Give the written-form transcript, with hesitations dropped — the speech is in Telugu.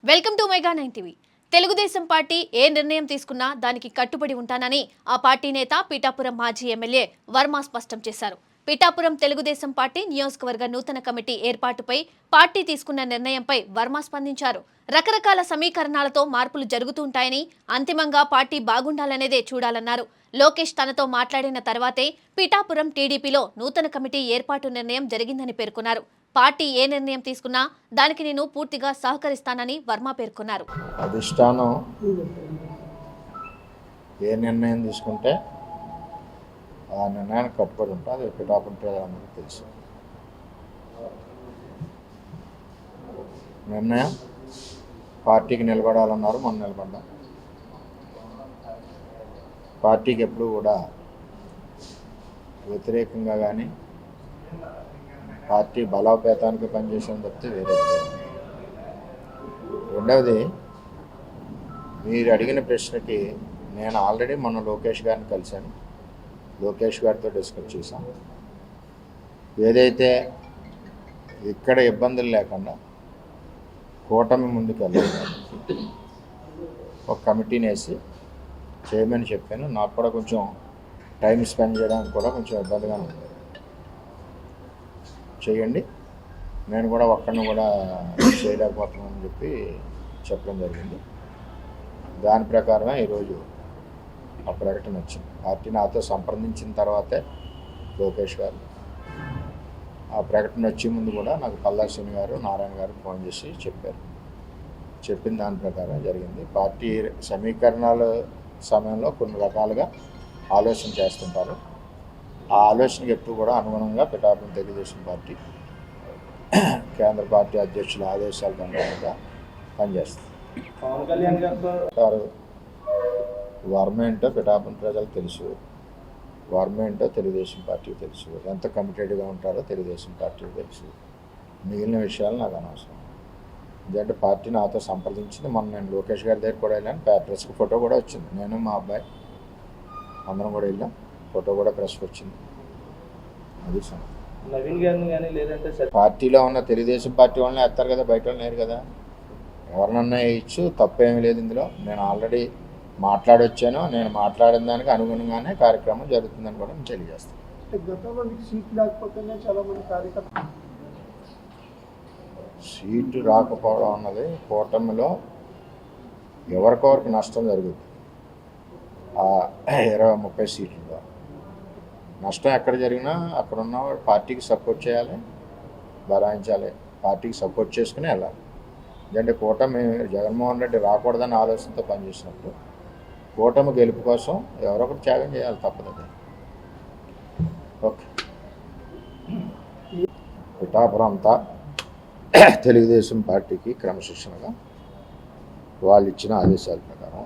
Welcome to mega 9 TV. Telugu Desam party ఏ నిర్ణయం తీసుకున్నా దానికి కట్టుబడి ఉంటానని ఆ పార్టీ నేత పిఠాపురం మాజీ ఎమ్మెల్యే వర్మ స్పష్టం చేశారు. పిఠాపురం తెలుగుదేశం పార్టీ నియోజకవర్గ నూతన కమిటీ ఏర్పాటుపై పార్టీ తీసుకున్న నిర్ణయంపై వర్మ స్పందించారు. రకరకాల సమీకరణాలతో మార్పులు జరుగుతుంటాయని, అంతిమంగా పార్టీ బాగుండాలనేదే చూడాలన్నారు. లోకేష్ తనతో మాట్లాడిన తర్వాతే పిఠాపురం టీడీపీలో నూతన కమిటీ ఏర్పాటు నిర్ణయం జరిగిందని పేర్కొన్నారు. పార్టీ ఏ నిర్ణయం తీసుకున్నా దానికి నేను పూర్తిగా సహకరిస్తానని వర్మ పేర్కొన్నారు. అధిష్టానం ఏ నిర్ణయం తీసుకుంటే ఆ నిర్ణయానికి కట్టుబడి ఉంటుంది. అది పిఠాపురం ప్రజలందరికీ తెలుసు. నిర్ణయం పార్టీకి నిలబడాలన్నారు, మనం నిలబడ్డాం. పార్టీకి ఎప్పుడు కూడా వ్యతిరేకంగా కానీ పార్టీ బలోపేతానికి పనిచేసాను తప్పితే వేరే. రెండవది, మీరు అడిగిన ప్రశ్నకి నేను ఆల్రెడీ మొన్న లోకేష్ గారిని కలిశాను. లోకేష్ గారితో డిస్కస్ చేశాం. ఏదైతే ఇక్కడ ఇబ్బందులు లేకుండా కూటమి ముందుకు వెళ్ళాలి, ఒక కమిటీని వేసి చేయమని చెప్పాను. నాకు కూడా కొంచెం టైం స్పెండ్ చేయడానికి కూడా కొంచెం ఇబ్బందిగా ఉంది. చేయండి, నేను కూడా ఒక్కడిని కూడా చేయలేకపోతున్నానని చెప్పి చెప్పడం జరిగింది. దాని ప్రకారమే ఈరోజు ఆ ప్రకటన వచ్చింది. పార్టీ నాతో సంప్రదించిన తర్వాతే లోకేష్ గారు ఆ ప్రకటన వచ్చే ముందు కూడా నాకు పల్లాశ్రీని గారు, నారాయణ గారు ఫోన్ చేసి చెప్పారు. చెప్పిన దాని ప్రకారం జరిగింది. పార్టీ సమీకరణాల సమయంలో కొన్ని రకాలుగా ఆలోచన చేస్తుంటారు. ఆ ఆలోచనకి ఎప్పుడు కూడా అనుగుణంగా పిఠాపురం తెలుగుదేశం పార్టీ కేంద్ర పార్టీ అధ్యక్షుల ఆదేశాలకు అనుగుణంగా పనిచేస్తుంది. పవన్ కళ్యాణ్ గారు వర్మ ఏంటో పిఠాపురం ప్రజలకు తెలుసు, వర్మ ఏంటో తెలుగుదేశం పార్టీకి తెలుసు, ఎంత కమిటెడ్గా ఉంటారో తెలుగుదేశం పార్టీకి తెలుసు. మిగిలిన విషయాలు నాకు అనవసరం. ఎందుకంటే పార్టీ నాతో సంప్రదించింది. మొన్న నేను లోకేష్ గారి దగ్గర కూడా వెళ్ళాను. ప్రెస్కి ఫోటో కూడా వచ్చింది. నేను మా అబ్బాయి అందరం కూడా వెళ్ళాం. ఫోటో కూడా ప్రెస్కి వచ్చింది. అది నవీన్ గారిని కానీ లేదంటే పార్టీలో ఉన్న తెలుగుదేశం పార్టీ వాళ్ళని వేస్తారు కదా, బయట వాళ్ళు లేరు కదా. ఎవరినన్నా వేయచ్చు, తప్పేమీ లేదు ఇందులో. నేను ఆల్రెడీ మాట్లాడొచ్చాను. నేను మాట్లాడిన దానికి అనుగుణంగానే కార్యక్రమం జరుగుతుందని కూడా నేను తెలియజేస్తాను. సీటు రాకపోవడం అన్నది కూటమిలో ఎవరికొవరికి నష్టం జరుగుతుంది. 20-30 సీట్లలో నష్టం ఎక్కడ జరిగినా అక్కడ ఉన్న పార్టీకి సపోర్ట్ చేయాలి, భరాయించాలి, పార్టీకి సపోర్ట్ చేసుకుని వెళ్ళాలి. ఎందుకంటే కూటమి జగన్మోహన్ రెడ్డి రాకూడదని ఆలోచనతో పనిచేసినప్పుడు కూటమి గెలుపు కోసం ఎవరొకరు త్యాగం చేయాలి, తప్పదు. ఓకే, పిఠాపురం అంతా తెలుగుదేశం పార్టీకి క్రమశిక్షణగా వాళ్ళు ఇచ్చిన ఆదేశాల ప్రకారం